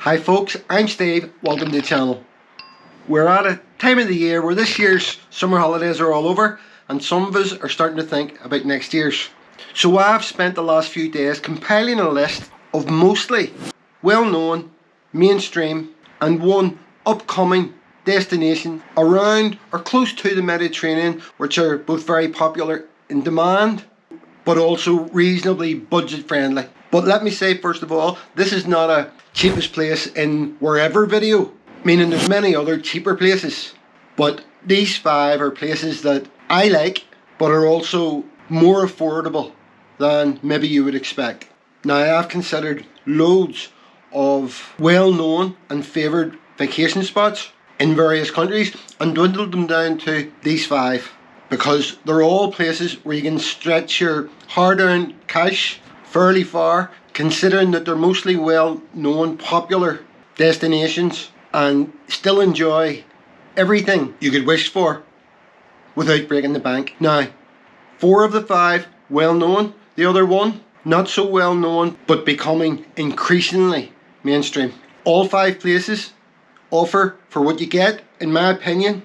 Hi folks, I'm Steve, welcome to the channel. We're at a time of the year where this year's summer holidays are all over and some of us are starting to think about next year's. So I've spent the last few days compiling a list of mostly well-known, mainstream and one upcoming destination around or close to the Mediterranean, which are both very popular in demand but also reasonably budget friendly. But let me say first of all, this is not a cheapest place in wherever video, meaning there's many other cheaper places, but these 5 are places that I like but are also more affordable than maybe you would expect. Now I've considered loads of well-known and favoured vacation spots in various countries and dwindled them down to these 5 because they're all places where you can stretch your hard-earned cash fairly far, considering that they're mostly well-known, popular destinations and still enjoy everything you could wish for without breaking the bank. Now, 4 of the 5 well-known, the other 1 not so well-known but becoming increasingly mainstream. All 5 places offer, for what you get, in my opinion,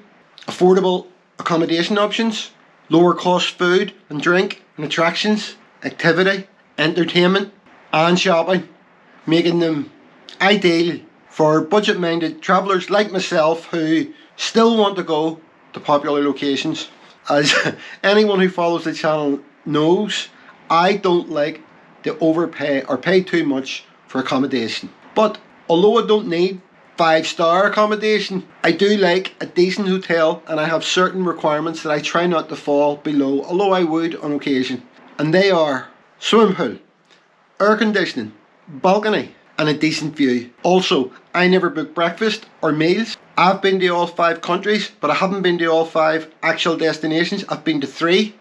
affordable accommodation options, lower cost food and drink and attractions, activity, entertainment and shopping, making them ideal for budget-minded travellers like myself who still want to go to popular locations. As anyone who follows the channel knows, I don't like to overpay or pay too much for accommodation. But although I don't need 5-star accommodation, I do like a decent hotel, and I have certain requirements that I try not to fall below, although I would on occasion. And they are swimming pool, air conditioning, balcony and a decent view. Also, I never book breakfast or meals. I've been to all 5 countries, but I haven't been to all 5 actual destinations. I've been to 3.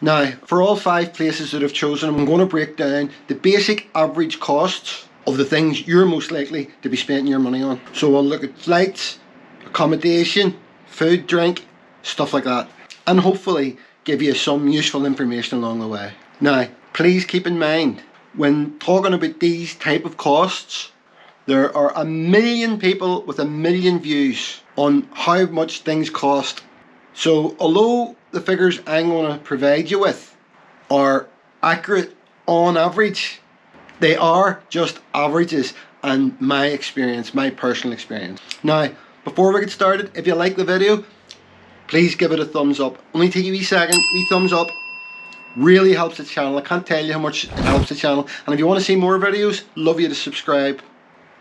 Now, for all 5 places that I've chosen, I'm going to break down the basic average costs of the things you're most likely to be spending your money on. So I'll look at flights, accommodation, food, drink, stuff like that, and hopefully give you some useful information along the way. Now, please keep in mind, when talking about these type of costs, there are a million people with a million views on how much things cost. So although the figures I'm going to provide you with are accurate on average, they are just averages and my experience, my personal experience. Now, before we get started, if you like the video, please give it a thumbs up. Only take a wee second, wee thumbs up. Really helps the channel. I can't tell you how much it helps the channel. And if you want to see more videos, love you to subscribe.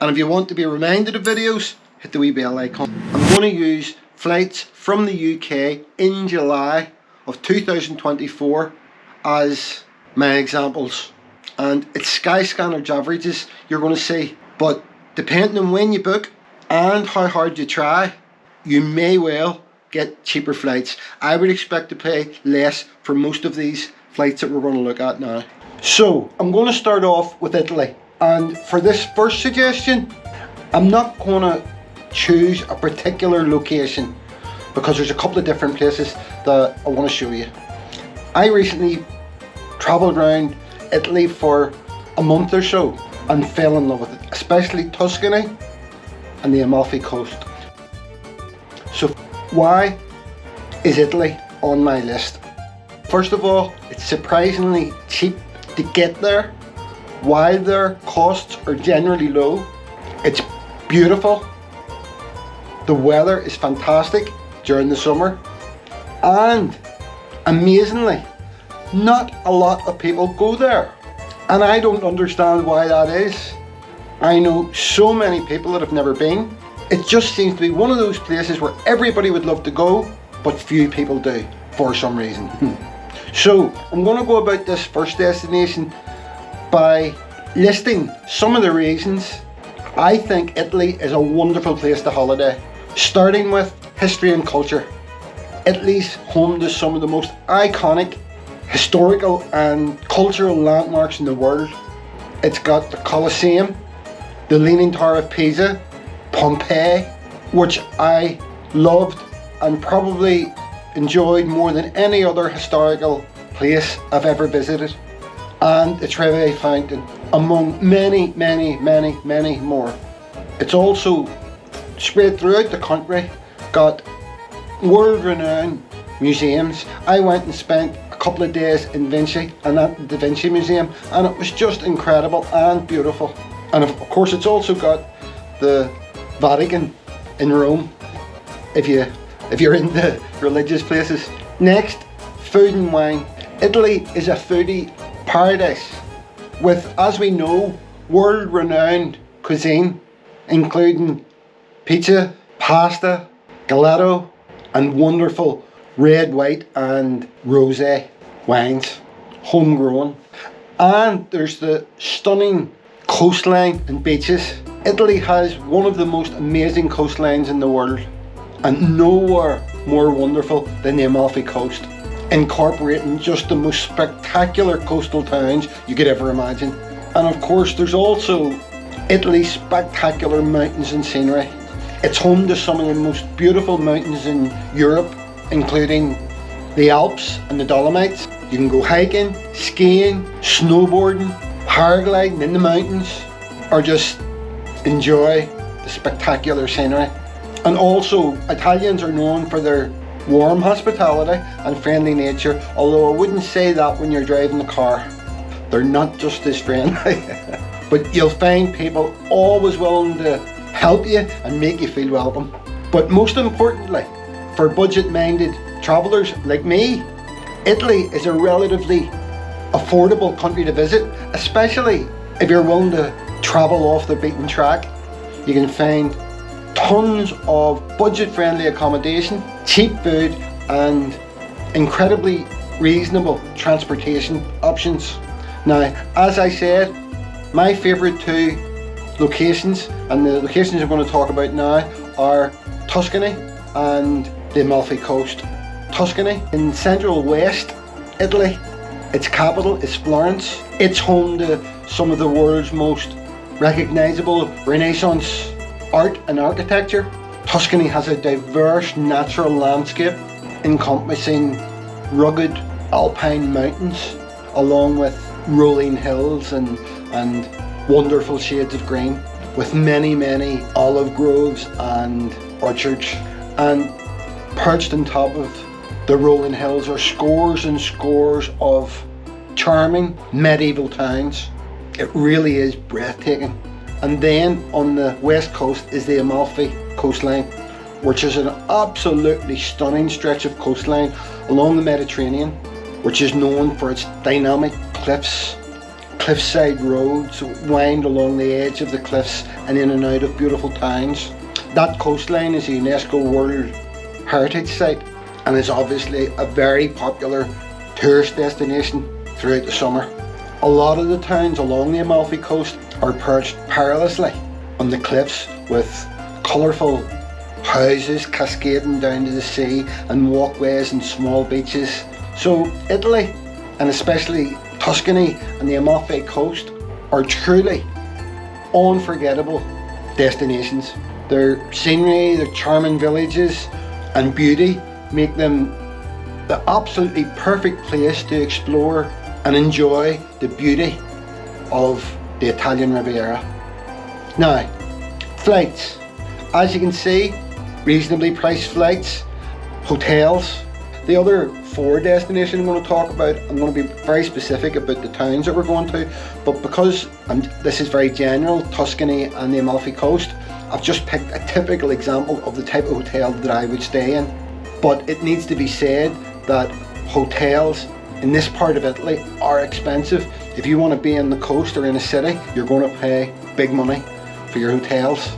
And if you want to be reminded of videos, hit the wee bell icon. I'm going to use flights from the UK in July of 2024 as my examples. And it's Skyscanner's averages you're going to see. But depending on when you book and how hard you try, you may well get cheaper flights. I would expect to pay less for most of these flights that we're going to look at now. So I'm going to start off with Italy, and for this first suggestion I'm not going to choose a particular location because there's a couple of different places that I want to show you. I recently travelled around Italy for a month or so and fell in love with it, especially Tuscany and the Amalfi coast. So why is Italy on my list? First of all, it's surprisingly cheap to get there. While their costs are generally low, it's beautiful. The weather is fantastic during the summer, and amazingly, not a lot of people go there. And I don't understand why that is. I know so many people that have never been. It just seems to be one of those places where everybody would love to go, but few people do for some reason. So I'm going to go about this first destination by listing some of the reasons I think Italy is a wonderful place to holiday. Starting with history and culture. Italy's home to some of the most iconic historical and cultural landmarks in the world. It's got the Colosseum, the Leaning Tower of Pisa, Pompeii, which I loved and probably enjoyed more than any other historical place I've ever visited, and the Trevi Fountain. among many, many, many, many more. It's also spread throughout the country, got world-renowned museums. I went and spent a couple of days in Vinci and at the Da Vinci Museum, and it was just incredible and beautiful. And of course it's also got the Vatican in Rome, if you're into religious places. Next, food and wine. Italy is a foodie paradise with, as we know, world-renowned cuisine, including pizza, pasta, gelato, and wonderful red, white and rosé wines, homegrown. And there's the stunning coastline and beaches. Italy has one of the most amazing coastlines in the world, and nowhere more wonderful than the Amalfi coast, incorporating just the most spectacular coastal towns you could ever imagine. And of course there's also Italy's spectacular mountains and scenery. It's home to some of the most beautiful mountains in Europe, including the Alps and the Dolomites. You can go hiking, skiing, snowboarding, paragliding in the mountains, or just enjoy the spectacular scenery. And also, Italians are known for their warm hospitality and friendly nature, although I wouldn't say that when you're driving the car. They're not just as friendly. But you'll find people always willing to help you and make you feel welcome. But most importantly, for budget-minded travellers like me, Italy is a relatively affordable country to visit, especially if you're willing to travel off the beaten track. You can find tons of budget-friendly accommodation, cheap food and incredibly reasonable transportation options. Now, as I said, my favourite two locations, and the locations I'm going to talk about now, are Tuscany and the Amalfi coast. Tuscany in central west Italy. Its capital is Florence. It's home to some of the world's most recognisable Renaissance art and architecture. Tuscany has a diverse natural landscape encompassing rugged alpine mountains along with rolling hills and wonderful shades of green, with many olive groves and orchards. And perched on top of the rolling hills are scores and scores of charming medieval towns. It really is breathtaking. And then on the west coast is the Amalfi coastline, which is an absolutely stunning stretch of coastline along the Mediterranean, which is known for its dynamic cliffs. Cliffside roads wind along the edge of the cliffs and in and out of beautiful towns. That coastline is a UNESCO World Heritage Site and is obviously a very popular tourist destination throughout the summer. A lot of the towns along the Amalfi coast are perched perilously on the cliffs with colourful houses cascading down to the sea and walkways and small beaches. So Italy, and especially Tuscany and the Amalfi coast, are truly unforgettable destinations. Their scenery, their charming villages and beauty make them the absolutely perfect place to explore and enjoy the beauty of the Italian Riviera. Now, flights. As you can see, reasonably priced flights, hotels. The other four destinations I'm going to talk about, I'm going to be very specific about the towns that we're going to, but because this is very general, Tuscany and the Amalfi coast, I've just picked a typical example of the type of hotel that I would stay in. But it needs to be said that hotels in this part of Italy are expensive. If you want to be in the coast or in a city, you're going to pay big money for your hotels.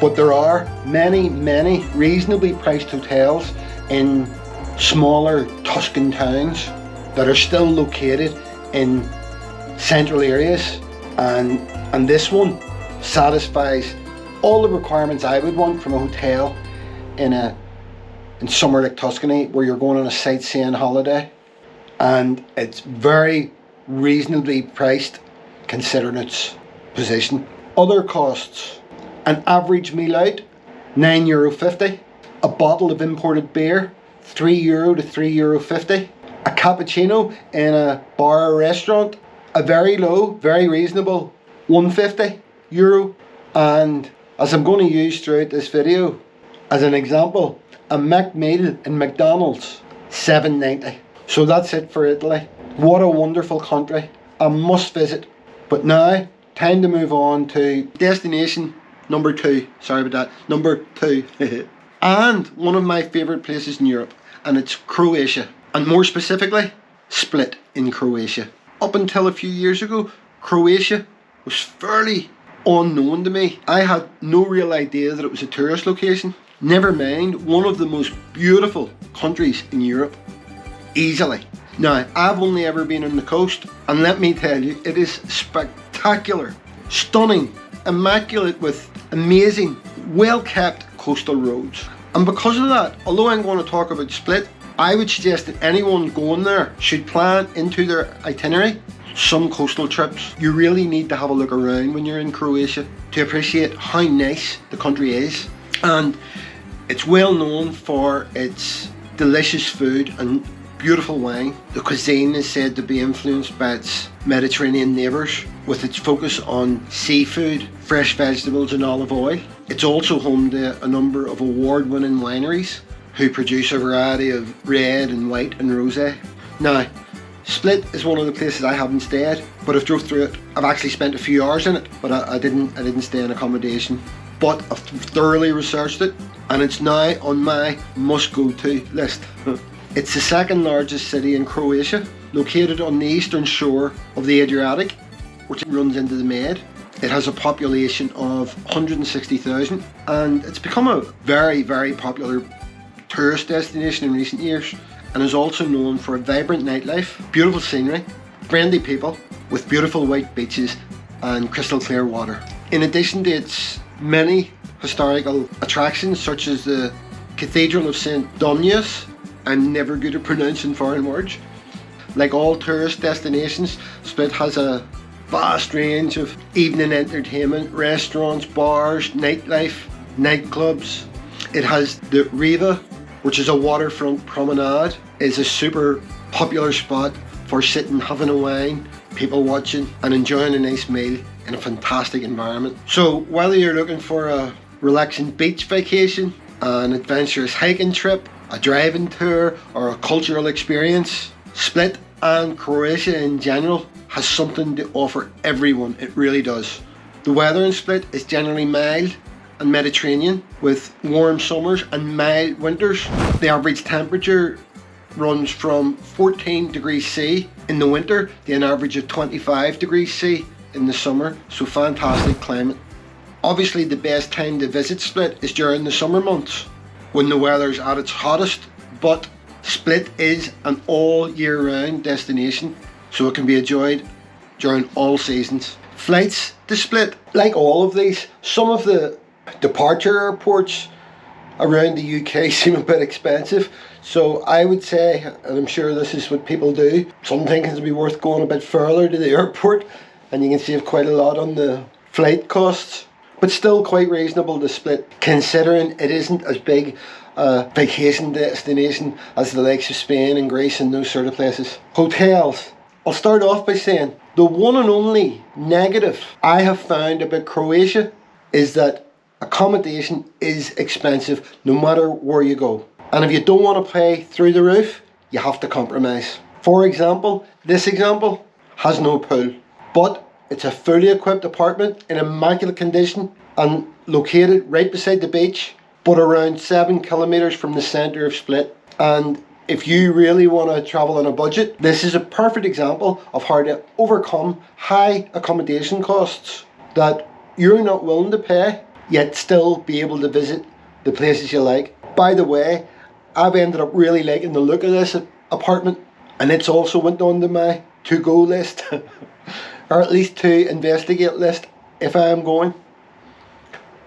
But there are many reasonably priced hotels in smaller Tuscan towns that are still located in central areas, and this one satisfies all the requirements I would want from a hotel in somewhere like Tuscany, where you're going on a sightseeing holiday, and it's very reasonably priced considering its position. Other costs: an average meal out, €9.50, a bottle of imported beer, €3 to €3.50, a cappuccino in a bar or restaurant, a very low, very reasonable €150. And as I'm going to use throughout this video, as an example, a McMeal in McDonald's, $7.90. So that's it for Italy. What a wonderful country, a must visit. But now, time to move on to destination number 2. Sorry about that, number 2. And one of my favourite places in Europe, and it's Croatia. And more specifically, Split in Croatia. Up until a few years ago, Croatia was fairly unknown to me. I had no real idea that it was a tourist location. Never mind, one of the most beautiful countries in Europe. Easily. Now, I've only ever been on the coast, and let me tell you, it is spectacular, stunning, immaculate, with amazing, well-kept coastal roads. And because of that, although I'm going to talk about Split, I would suggest that anyone going there should plan into their itinerary some coastal trips. You really need to have a look around when you're in Croatia to appreciate how nice the country is. And it's well known for its delicious food and beautiful wine. The cuisine is said to be influenced by its Mediterranean neighbours, with its focus on seafood, fresh vegetables and olive oil. It's also home to a number of award-winning wineries who produce a variety of red and white and rosé. Now, Split is one of the places I haven't stayed, but I've drove through it. I've actually spent a few hours in it, but I didn't stay in accommodation. But I've thoroughly researched it, and it's now on my must-go-to list. It's the second largest city in Croatia, located on the eastern shore of the Adriatic, which runs into the Med. It has a population of 160,000, and it's become a very, very popular tourist destination in recent years, and is also known for a vibrant nightlife, beautiful scenery, friendly people, with beautiful white beaches and crystal clear water. In addition to its many historical attractions, such as the Cathedral of St. Domnius, I'm never good at pronouncing foreign words. Like all tourist destinations, Split has a vast range of evening entertainment, restaurants, bars, nightlife, nightclubs. It has the Riva, which is a waterfront promenade. It's a super popular spot for sitting, having a wine, people watching and enjoying a nice meal in a fantastic environment. So whether you're looking for a relaxing beach vacation, an adventurous hiking trip, a driving tour or a cultural experience, Split and Croatia in general has something to offer everyone. It really does. The weather in Split is generally mild and Mediterranean, with warm summers and mild winters. The average temperature runs from 14 degrees C in the winter to an average of 25 degrees C in the summer, so fantastic climate. Obviously the best time to visit Split is during the summer months when the weather's at its hottest, but Split is an all year round destination, so it can be enjoyed during all seasons. Flights to Split, like all of these, some of the departure airports around the UK seem a bit expensive, so I would say, and I'm sure this is what people do, some think it'd be worth going a bit further to the airport and you can save quite a lot on the flight costs, but still quite reasonable to Split, considering it isn't as big a vacation destination as the likes of Spain and Greece and those sort of places. Hotels. I'll start off by saying the one and only negative I have found about Croatia is that accommodation is expensive no matter where you go. And if you don't want to pay through the roof, you have to compromise. For example, this example has no pool, but it's a fully equipped apartment in immaculate condition and located right beside the beach, but around 7 kilometres from the centre of Split. And if you really want to travel on a budget, this is a perfect example of how to overcome high accommodation costs that you're not willing to pay, yet still be able to visit the places you like. By the way, I've ended up really liking the look of this apartment, and it's also went on to my to-go list, or at least to investigate list if I am going.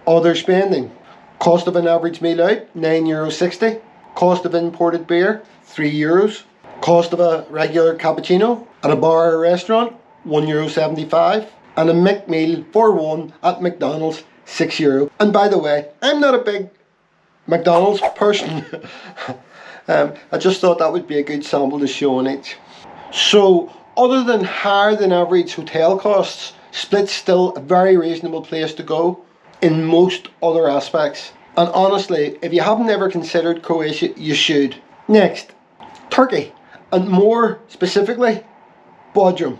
Other spending. Cost of an average meal out, €9.60. Cost of imported beer, €3. Cost of a regular cappuccino at a bar or restaurant, €1.75. And a McMeal for one at McDonald's, €6. And by the way, I'm not a big McDonald's person. I just thought that would be a good sample to show on each. So Other than higher than average hotel costs, Split's still a very reasonable place to go in most other aspects. And honestly, if you haven't ever considered Croatia, you should. Next, Turkey, and more specifically, Bodrum.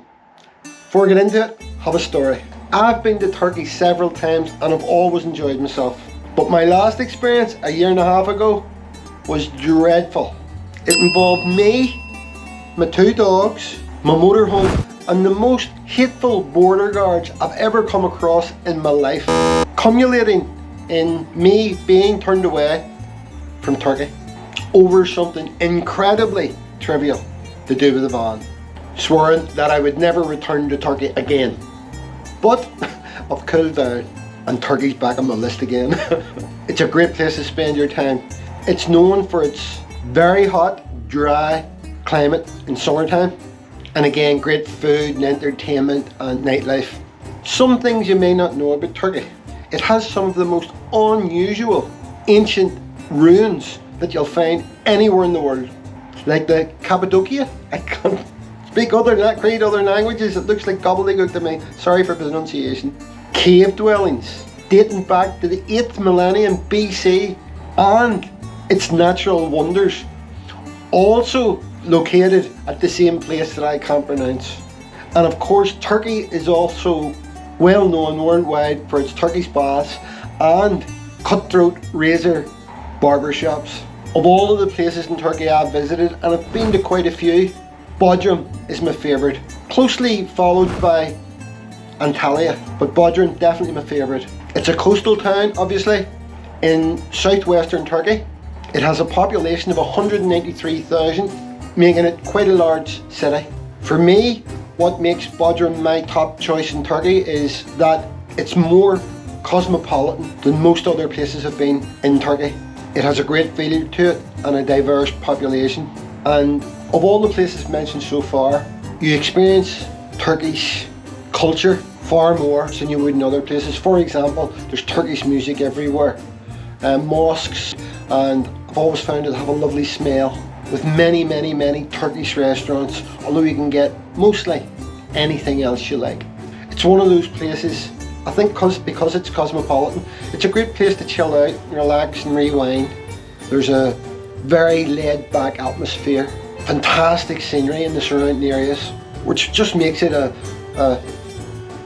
Before I get into it, have a story. I've been to Turkey several times and I've always enjoyed myself. But my last experience, a year and a half ago, was dreadful. It involved me, my 2 dogs, my motorhome, and the most hateful border guards I've ever come across in my life, culminating in me being turned away from Turkey over something incredibly trivial to do with the van, swearing that I would never return to Turkey again. But I've cooled down and Turkey's back on my list again. It's a great place to spend your time. It's known for its very hot, dry climate in summertime, and again, great food and entertainment and nightlife. Some things you may not know about Turkey. It has some of the most unusual ancient ruins that you'll find anywhere in the world. Like the Cappadocia. I can't speak other languages. It looks like gobbledygook to me. Sorry for pronunciation. Cave dwellings dating back to the 8th millennium BC, and its natural wonders, also located at the same place that I can't pronounce. And of course, Turkey is also well known worldwide for its Turkish baths and cutthroat razor barbershops. Of all of the places in Turkey I've visited, and I've been to quite a few, Bodrum is my favourite, closely followed by Antalya, but Bodrum definitely my favourite. It's a coastal town, obviously, in southwestern Turkey. It has a population of 193,000, making it quite a large city. For me, what makes Bodrum my top choice in Turkey is that it's more cosmopolitan than most other places have been in Turkey. It has a great feel to it and a diverse population. And of all the places mentioned so far, you experience Turkish culture far more than you would in other places. For example, there's Turkish music everywhere, mosques, and I've always found it have a lovely smell, with many Turkish restaurants, although you can get mostly anything else you like. It's one of those places, I think because it's cosmopolitan, it's a great place to chill out, relax and rewind. There's a very laid back atmosphere, fantastic scenery in the surrounding areas, which just makes it a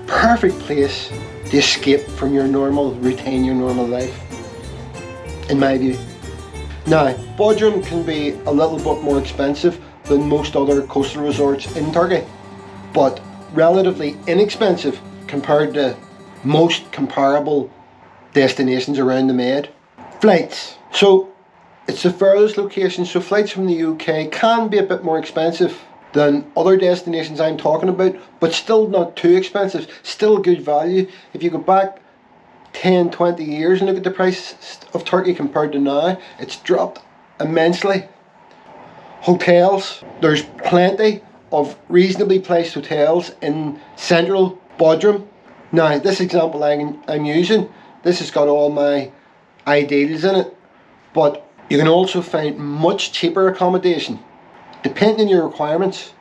perfect place to escape from your normal routine, your normal life, in my view. Now, Bodrum can be a little bit more expensive than most other coastal resorts in Turkey, but relatively inexpensive compared to most comparable destinations around the Med. Flights. So, it's the furthest location, so flights from the UK can be a bit more expensive than other destinations I'm talking about, but still not too expensive, still good value. If you go back 10-20 years and look at the price of Turkey compared to now, it's dropped immensely. Hotels, there's plenty of reasonably priced hotels in central Bodrum. Now, this example I'm using, this has got all my ideals in it, but you can also find much cheaper accommodation depending on your requirements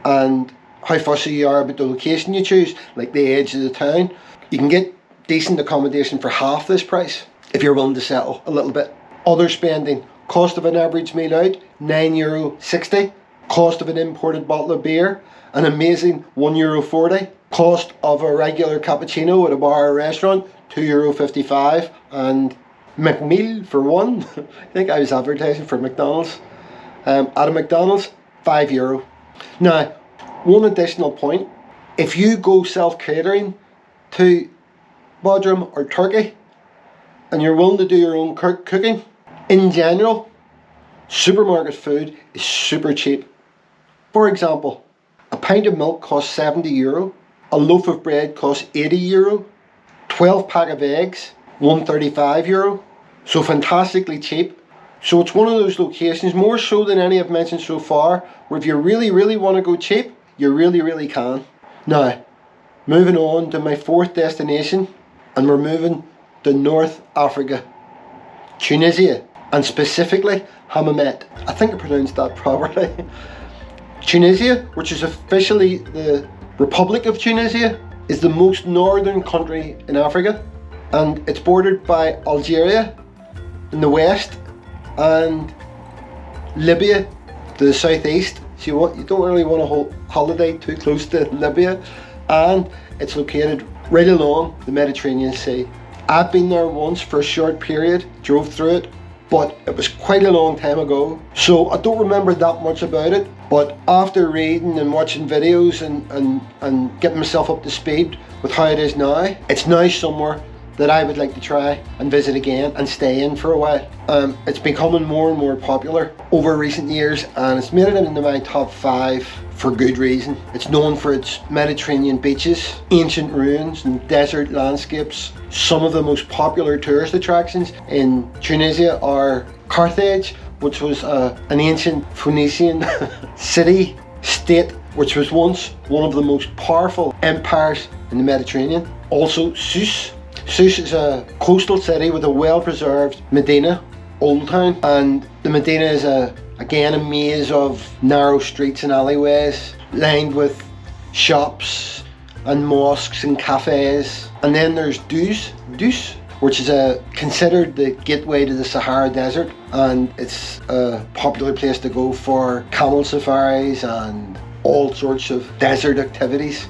and how fussy you are about the location you choose, like the edge of the town. You can get decent accommodation for half this price if you're willing to settle a little bit. Other spending, cost of an average meal out, €9.60. Cost of an imported bottle of beer, an amazing €1.40. Cost of a regular cappuccino at a bar or restaurant, €2.55. And McMeal for one, I think I was advertising for McDonald's. At a McDonald's, €5. Now, one additional point, if you go self-catering to Bodrum or Turkey and you're willing to do your own cooking, in general, supermarket food is super cheap. For example, a pint of milk costs €70, a loaf of bread costs €80, 12 pack of eggs, €135. So fantastically cheap. So it's one of those locations, more so than any I've mentioned so far, where if you really want to go cheap, you really can. Now, moving on to my fourth destination, and we're moving to North Africa, Tunisia, and specifically Hammamet. I think I pronounced that properly. Tunisia, which is officially the Republic of Tunisia, is the most northern country in Africa, and it's bordered by Algeria in the west and Libya to the southeast. So you don't really want to holiday too close to Libya, and it's located right along the Mediterranean Sea. I've been there once for a short period, drove through it, but it was quite a long time ago, so I don't remember that much about it. But after reading and watching videos and getting myself up to speed with how it is now, it's now somewhere that I would like to try and visit again and stay in for a while. It's becoming more and more popular over recent years, and it's made it into my top 5 for good reason. It's known for its Mediterranean beaches, ancient ruins and desert landscapes. Some of the most popular tourist attractions in Tunisia are Carthage, which was an ancient Phoenician city state, which was once one of the most powerful empires in the Mediterranean. Also Sousse. Sousse is a coastal city with a well-preserved Medina, Old Town, and the Medina is again a maze of narrow streets and alleyways lined with shops and mosques and cafes. And then there's Douce, which is considered the gateway to the Sahara Desert, and it's a popular place to go for camel safaris and all sorts of desert activities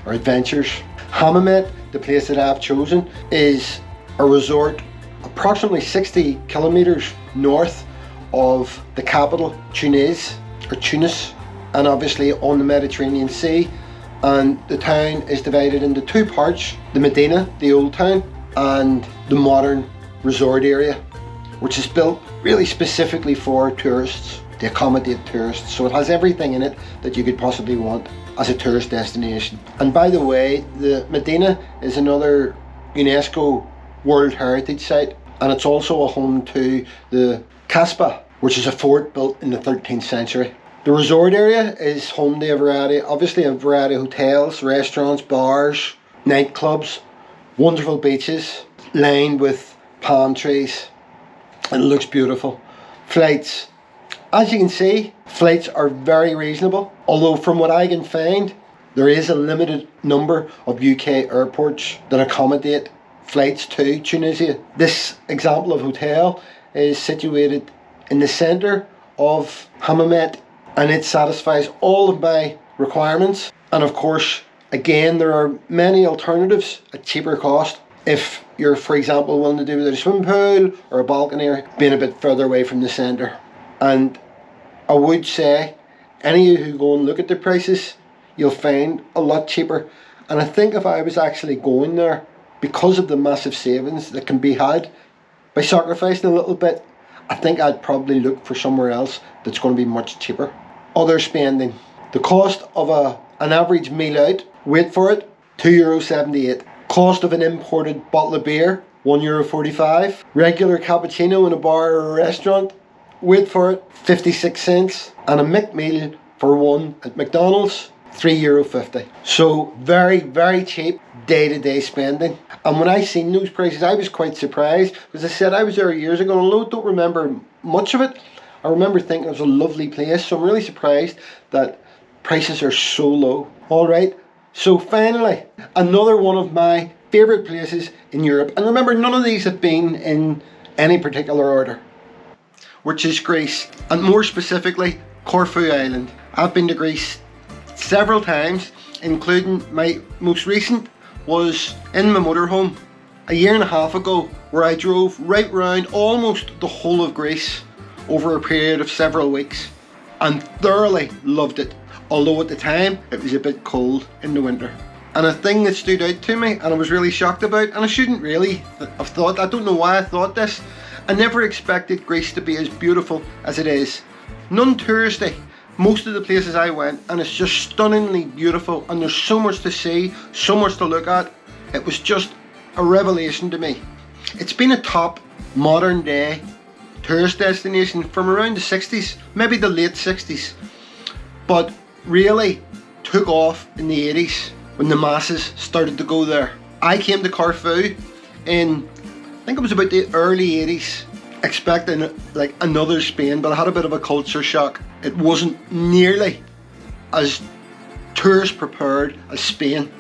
or adventures. Hammamet, the place that I've chosen, is a resort approximately 60 kilometers north of the capital Tunis, and obviously on the Mediterranean Sea. And the town is divided into 2 parts: the Medina, the old town, and the modern resort area, which is built really specifically for tourists, to accommodate tourists. So it has everything in it that you could possibly want as a tourist destination. And by the way, the Medina is another UNESCO World Heritage Site, and it's also a home to the Casbah, which is a fort built in the 13th century. The resort area is home to a variety of hotels, restaurants, bars, nightclubs, wonderful beaches lined with palm trees, and it looks beautiful. Flights. As you can see, flights are very reasonable, although from what I can find, there is a limited number of UK airports that accommodate flights to Tunisia. This example of hotel is situated in the centre of Hammamet, and it satisfies all of my requirements. And of course, again, there are many alternatives at cheaper cost if you're, for example, willing to do with a swimming pool or a balcony or being a bit further away from the centre. And I would say, any of you who go and look at the prices, you'll find a lot cheaper. And I think if I was actually going there, because of the massive savings that can be had by sacrificing a little bit, I think I'd probably look for somewhere else that's going to be much cheaper. Other spending. The cost of an average meal out, wait for it, €2.78. Cost of an imported bottle of beer, €1.45. Regular cappuccino in a bar or a restaurant, wait for it, 56 cents. And a McMeal for one at McDonald's, €3.50. So very, very cheap day-to-day spending. And when I seen those prices, I was quite surprised, because I said I was there years ago, and although I don't remember much of it, I remember thinking it was a lovely place. So I'm really surprised that prices are so low. Alright, so finally, another one of my favourite places in Europe. And remember, none of these have been in any particular order, which is Greece, and more specifically Corfu Island. I've been to Greece several times, including my most recent was in my motorhome a year and a half ago, where I drove right round almost the whole of Greece over a period of several weeks and thoroughly loved it, although at the time it was a bit cold in the winter. And a thing that stood out to me and I was really shocked about, and I shouldn't really have thought, I don't know why I thought this, I never expected Greece to be as beautiful as it is. Non-touristy, most of the places I went, and it's just stunningly beautiful, and there's so much to see, so much to look at. It was just a revelation to me. It's been a top modern day tourist destination from around the 60s, maybe the late 60s, but really took off in the 80s when the masses started to go there. I came to Corfu in, I think it was about the early 80s, expecting like another Spain, but I had a bit of a culture shock. It wasn't nearly as tourist prepared as Spain,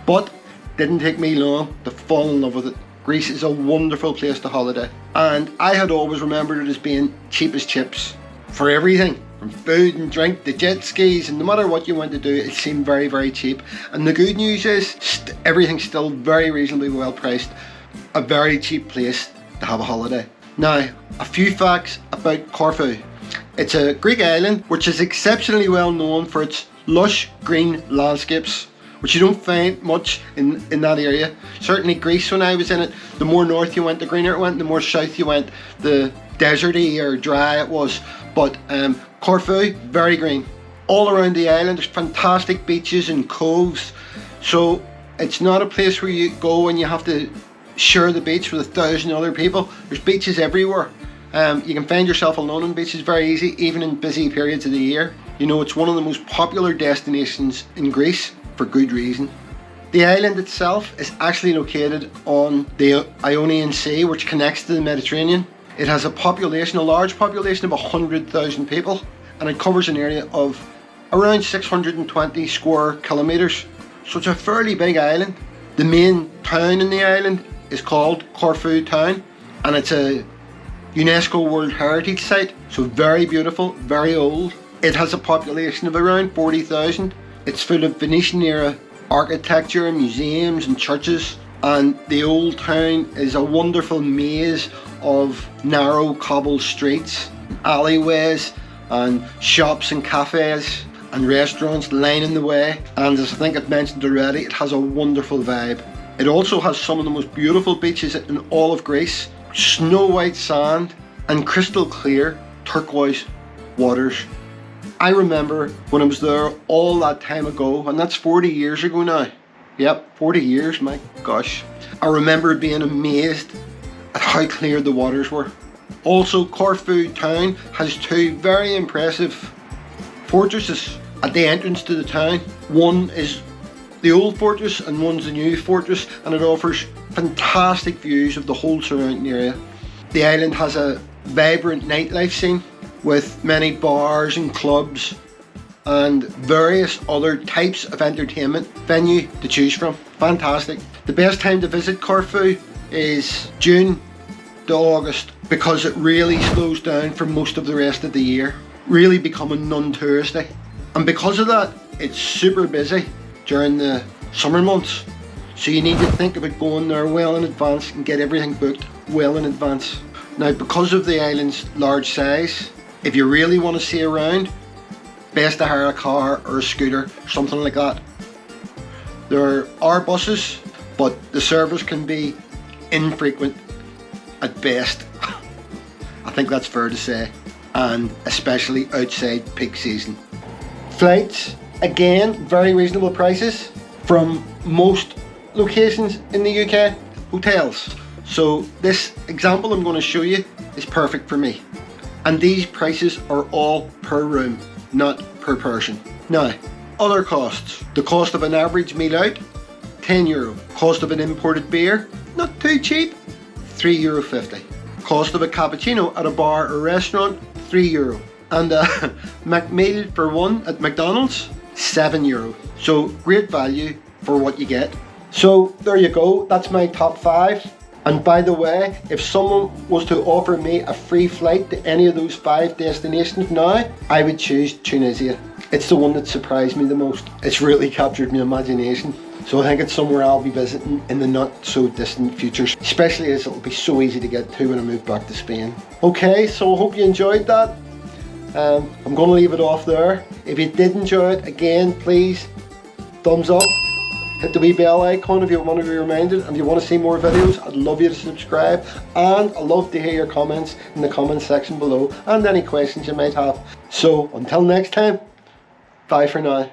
but didn't take me long to fall in love with it. Greece is a wonderful place to holiday, and I had always remembered it as being cheap as chips for everything, from food and drink to jet skis, and no matter what you went to do, it seemed very, very cheap. And the good news is everything's still very reasonably well priced. A very cheap place to have a holiday. Now, a few facts about Corfu. It's a Greek island which is exceptionally well known for its lush green landscapes, which you don't find much in that area. Certainly Greece, when I was in it, the more north you went, the greener it went, the more south you went, the deserty or dry it was. But Corfu, very green. All around the island there's fantastic beaches and coves, so it's not a place where you go and you have to share the beach with 1,000 other people. There's beaches everywhere. You can find yourself alone on beaches very easy, even in busy periods of the year. You know, it's one of the most popular destinations in Greece for good reason. The island itself is actually located on the Ionian Sea, which connects to the Mediterranean. It has a large population of 100,000 people, and it covers an area of around 620 square kilometres. So it's a fairly big island. The main town in the island is called Corfu Town, and it's a UNESCO World Heritage Site, so very beautiful, very old. It has a population of around 40,000. It's full of Venetian era architecture, museums and churches, and the old town is a wonderful maze of narrow cobbled streets, alleyways and shops and cafes and restaurants lining the way. And as I think I've mentioned already, it has a wonderful vibe. It also has some of the most beautiful beaches in all of Greece. Snow white sand and crystal clear turquoise waters. I remember when I was there all that time ago, and that's 40 years ago now. Yep, 40 years, my gosh. I remember being amazed at how clear the waters were. Also, Corfu town has two very impressive fortresses at the entrance to the town. One is the old fortress and one's the new fortress, and it offers fantastic views of the whole surrounding area. The island has a vibrant nightlife scene with many bars and clubs and various other types of entertainment venue to choose from. Fantastic. The best time to visit Corfu is June to August, because it really slows down for most of the rest of the year, really becoming non-touristy. And because of that, it's super busy during the summer months. So you need to think about going there well in advance and get everything booked well in advance. Now, because of the island's large size, if you really want to see around, best to hire a car or a scooter, something like that. There are buses, but the service can be infrequent at best. I think that's fair to say, and especially outside peak season. Flights, again, very reasonable prices from most locations in the UK. Hotels. So this example I'm going to show you is perfect for me. And these prices are all per room, not per person. Now, other costs. The cost of an average meal out, €10. Cost of an imported beer, not too cheap, €3.50. Cost of a cappuccino at a bar or restaurant, €3. And a McMeal for one at McDonald's, €7. So great value for what you get. So there you go, that's my top 5. And by the way, if someone was to offer me a free flight to any of those 5 destinations now, I would choose Tunisia. It's the one that surprised me the most. It's really captured my imagination. So I think it's somewhere I'll be visiting in the not so distant future, especially as it'll be so easy to get to when I move back to Spain. Okay, so I hope you enjoyed that. I'm going to leave it off there. If you did enjoy it, again, please, thumbs up. Hit the wee bell icon if you want to be reminded, and if you want to see more videos, I'd love you to subscribe, and I'd love to hear your comments in the comments section below and any questions you might have. So until next time, bye for now.